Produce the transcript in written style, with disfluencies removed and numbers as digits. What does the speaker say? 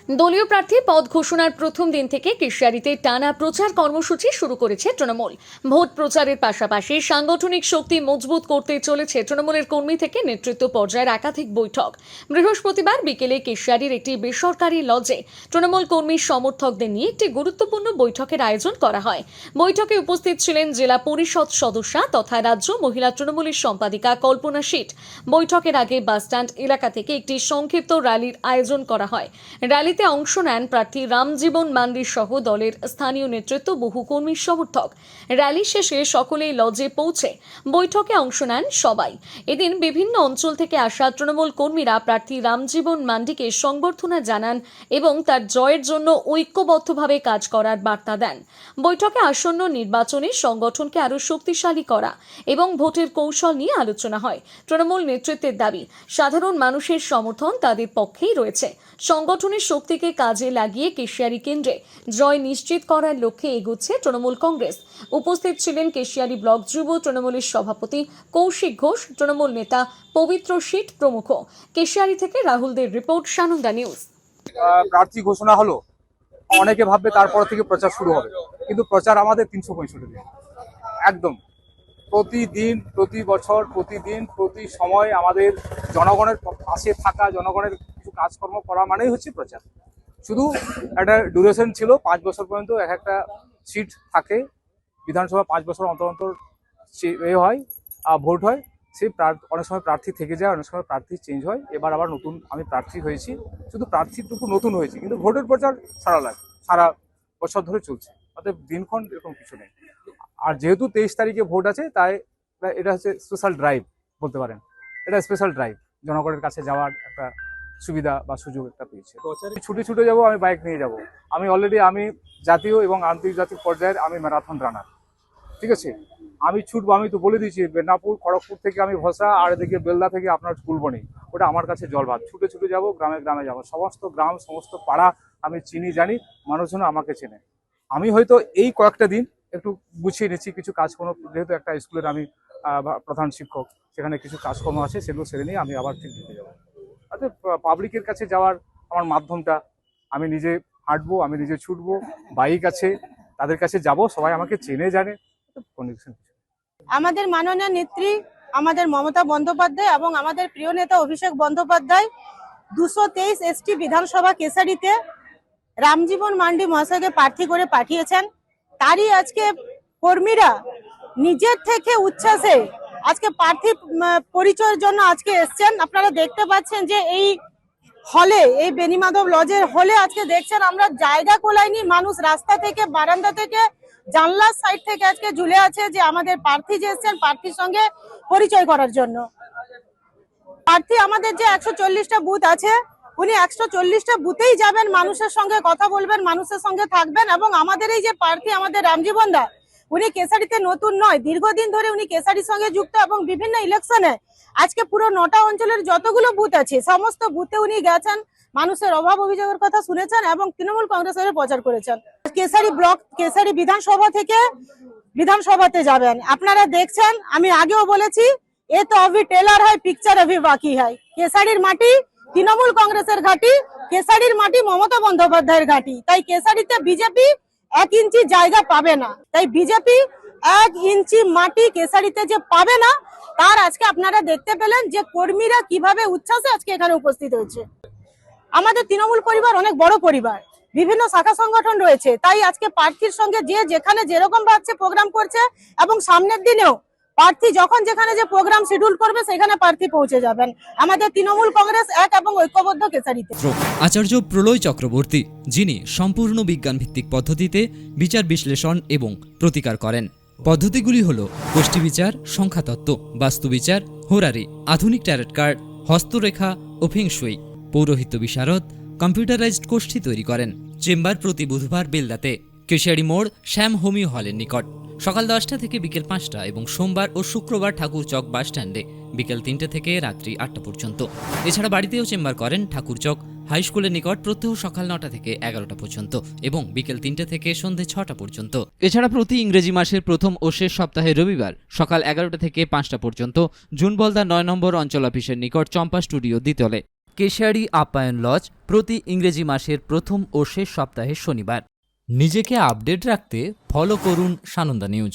দলীয় প্রার্থী পদ ঘোষণার প্রথম দিন থেকে কেশিয়ারিতে টানা প্রচার কর্মসূচি শুরু করেছে তৃণমূল। ভোট প্রচারের পাশাপাশি সাংগঠনিক শক্তি মজবুত করতে চলেছে তৃণমূলের কর্মী থেকে নেতৃত্ব পর্যায়ের একাধিক বৈঠক। বৃহস্পতিবার বিকেলে কেশিয়ারির একটি বেসরকারি লজে তৃণমূল কর্মী সমর্থকদের নিয়ে একটি গুরুত্বপূর্ণ বৈঠকের আয়োজন করা হয়। বৈঠকে উপস্থিত ছিলেন জেলা পরিষদ সদস্যা তথা রাজ্য মহিলা তৃণমূলের সম্পাদিকা কল্পনা শীট। বৈঠকের আগে বাসস্ট্যান্ড এলাকা থেকে একটি সংক্ষিপ্ত র্যালির আয়োজন করা হয়। র্যালিতে অংশ নেন প্রার্থী রামজীবন মান্ডি সহ দলের স্থানীয় নেতৃত্ব, বহু কর্মী সমর্থক। র্যালি শেষে সকলেই লজে পৌঁছে বৈঠকে অংশ নেন সবাই। এদিন বিভিন্ন অঞ্চল থেকে আসা তৃণমূল কর্মীরা প্রার্থী রামজীবন মান্ডিকে সংবর্ধনা জানান এবং তার জয়ের জন্য ঐক্যবদ্ধভাবে কাজ করার বার্তা দেন। বৈঠকে আসন্ন নির্বাচনে সংগঠনকে আরও শক্তিশালী করা এবং ভোটের কৌশল নিয়ে আলোচনা হয়। তৃণমূল নেতৃত্বের দাবি, সাধারণ মানুষের সমর্থন তাদের পক্ষেই রয়েছে। সংগঠনের শক্তিকে কাজে লাগিয়ে কেশিয়ারি কেন্দ্রে জয় নিশ্চিত করার লক্ষ্যে এগোচ্ছে তৃণমূল কংগ্রেস। উপস্থিত ছিলেন কেশিয়ারি ব্লক যুব তৃণমূলের সভাপতি কৌশিক ঘোষ, তৃণমূল নেতা পবিত্র শীট প্রমুখ। কেশিয়ারি থেকে রাহুলদের রিপোর্ট, সানন্দা নিউজ। প্রার্থী ঘোষণা হলো, অনেকে ভাববে তারপর থেকে প্রচার শুরু হবে, কিন্তু প্রচার আমাদের 365 দিন একদম প্রতিদিন, প্রতি বছর, প্রতিদিন, প্রতি সময় আমাদের জনগণের পাশে থাকা, জনগণের কিছু কাজকর্ম করা মানেই হচ্ছে প্রচার। শুধু একটা ডিউরেশন ছিল 5 বছর পর্যন্ত এক একটা সিট থাকে বিধানসভা, 5 বছর অন্তর অন্তর হয় ভোট হয়। সেই অনেক সময় প্রার্থী থেকে যায়, অনেক সময় প্রার্থী চেঞ্জ হয়। এবার আবার নতুন আমি প্রার্থী হয়েছি, শুধু প্রার্থীটুকু নতুন হয়েছে, কিন্তু ভোটের প্রচার সারা বছর ধরে চলছে। অর্থাৎ দিনক্ষণ এরকম কিছু নেই। আর যেহেতু 23 তারিখে ভোট আছে, তাই এটা হচ্ছে স্পেশাল ড্রাইভ বলতে পারেন। এটা স্পেশাল ড্রাইভ, জনগণের কাছে যাওয়ার একটা সুবিধা বা সুযোগ একটা পেয়েছে। ছুটে যাবো, আমি বাইক নিয়ে যাব। আমি অলরেডি জাতীয় এবং আন্তর্জাতিক পর্যায়ের আমি ম্যারাথন রানার, ঠিক আছে। আমি ছুটবো, আমি তো বলে দিয়েছি বেনাপুর খড়গপুর থেকে আমি ভসা, আর এদিকে বেলদা থেকে আপনার কুলবনি, ওটা আমার কাছে জল ভাত। ছুটে যাব, গ্রামে গ্রামে যাবো, সমস্ত গ্রাম, সমস্ত পাড়া আমি চিনি, জানি, মানুষজন আমাকে চেনে। আমি হয়তো এই কয়েকটা দিন একটু গুছিয়ে নিচ্ছি কিছু কাজকর্ম, যেহেতু একটা স্কুলের আমি প্রধান শিক্ষক, সেখানে কিছু কাজকর্ম আছে, সেগুলো সেরে নিয়ে আমি আবার ঠিক দিতে যাবো। অর্থাৎ পাবলিকের কাছে যাওয়ার আমার মাধ্যমটা, আমি নিজে হাঁটবো, আমি নিজে ছুটবো, বাইক আছে, তাদের কাছে যাব, সবাই আমাকে চেনে জানে। আমাদের মাননীয় নেত্রী আমাদের মমতা বন্দ্যোপাধ্যায় এবং আমাদের প্রিয় নেতা অভিষেক বন্দ্যোপাধ্যায় 223 এসটি বিধানসভা কেশারিতে রামজীবন মান্ডি মহাশয়কে প্রার্থী করে পাঠিয়েছেন। তারই আজকে কর্মীরা নিজের থেকে উচ্ছ্বাসে আজকে প্রার্থী পরিচয়ের জন্য আজকে এসছেন। আপনারা দেখতে পাচ্ছেন যে এই হলে, এই বেনিমাধব লজের হলে আজকে দেখছেন আমরা জায়গা কোলাইনি, মানুষ রাস্তা থেকে, বারান্দা থেকে, জানলার সাইড থেকে আজকে ঝুলে আছে যে আমাদের প্রার্থী যে এসছেন প্রার্থীর সঙ্গে পরিচয় করার জন্য। প্রার্থী আমাদের যে 140টা বুথ আছে, উনি 140টা বুথেই যাবেন, মানুষের সঙ্গে কথা বলবেন, মানুষের সঙ্গে থাকবেন। এবং আমাদের এই যে প্রার্থী আমাদের রামজীবন দা, উনি কেশারিতে নতুন নয়, দীর্ঘদিন ধরে উনি কেশারির সঙ্গে যুক্ত এবং বিভিন্ন ইলেকশনে আজকে পুরো 9টা অঞ্চলের যতগুলো বুথ আছে সমস্ত বুথে উনি গেছেন, মানুষের অভাব অভিযোগের কথা শুনেছেন এবং তৃণমূল কংগ্রেসের প্রচার করেছেন। কেশারি ব্লক, কেশারি বিধানসভা থেকে বিধানসভাতে যাবেন। আপনারা দেখছেন, আমি আগেও বলেছি, এ তো অভি টেলার হয়, পিকচার অভি বাকি হয়। কেশারির মাটি তৃণমূল কংগ্রেসের ঘাঁটি, কেশারির মাটি মমতা বন্দ্যোপাধ্যায়ের ঘাঁটি। তাই কেশারিতে বিজেপি 1 ইঞ্চি জায়গা পাবে না। তাই বিজেপি 1 ইঞ্চি মাটি কেশারিতে যে পাবে না, তার আজকে আপনারা দেখতে পেলেন যে কর্মীরা কিভাবে উচ্ছ্বাসে আজকে এখানে উপস্থিত হয়েছে। আমাদের তৃণমূল পরিবার অনেক বড় পরিবার, বিভিন্ন শাখা সংগঠন রয়েছে। তাই আজকে প্রার্থীর সঙ্গে যে যেখানে যেরকম ভাবছে প্রোগ্রাম করছে এবং সামনের দিনেও প্রার্থী যখন যেখানে যে প্রোগ্রাম শিডিউল করবে সেখানে প্রার্থী পৌঁছে যাবেন। আমাদের তৃণমূল কংগ্রেস এক এবং ঐক্যবদ্ধ কেশারিতে। আচার্য প্রলয় চক্রবর্তী, যিনি সম্পূর্ণ বিজ্ঞান ভিত্তিক পদ্ধতিতে বিচার বিশ্লেষণ এবং প্রতিকার করেন। পদ্ধতিগুলি হল গোষ্ঠী বিচার, সংখ্যাতত্ত্ব, বাস্তুবিচার, হোরারি, আধুনিক ট্যারট কার্ড, হস্তরেখা ও ফেংশুই। পৌরোহিত্য বিশারদ, কম্পিউটারাইজড গোষ্ঠী তৈরি করেন। চেম্বার প্রতি বুধবার বেলদাতে, কেশিয়ারি মোড়, শ্যাম হোমিও হলের নিকট, সকাল 10টা থেকে বিকেল 5টা এবং সোমবার ও শুক্রবার ঠাকুরচক বাস স্ট্যান্ডে বিকেল 3টে থেকে রাত্রি 8টা পর্যন্ত। এছাড়া বাড়িতেও চেম্বার করেন ঠাকুরচক হাই স্কুলের নিকট প্রত্যহ সকাল 9টা থেকে 11টা পর্যন্ত এবং বিকেল 3টে থেকে সন্ধে 6টা পর্যন্ত। এছাড়া প্রতি ইংরেজি মাসের প্রথম ও শেষ সপ্তাহে রবিবার সকাল 11টা থেকে 5টা পর্যন্ত জুনবলদা 9 নম্বর অঞ্চল অফিসের নিকট চম্পা স্টুডিও দ্বিতলে। কেশিয়ারি আপ্যায়ন লজ প্রতি ইংরেজি মাসের প্রথম ও শেষ সপ্তাহে শনিবার। নিজেকে আপডেট রাখতে ফলো করুন সানন্দা নিউজ।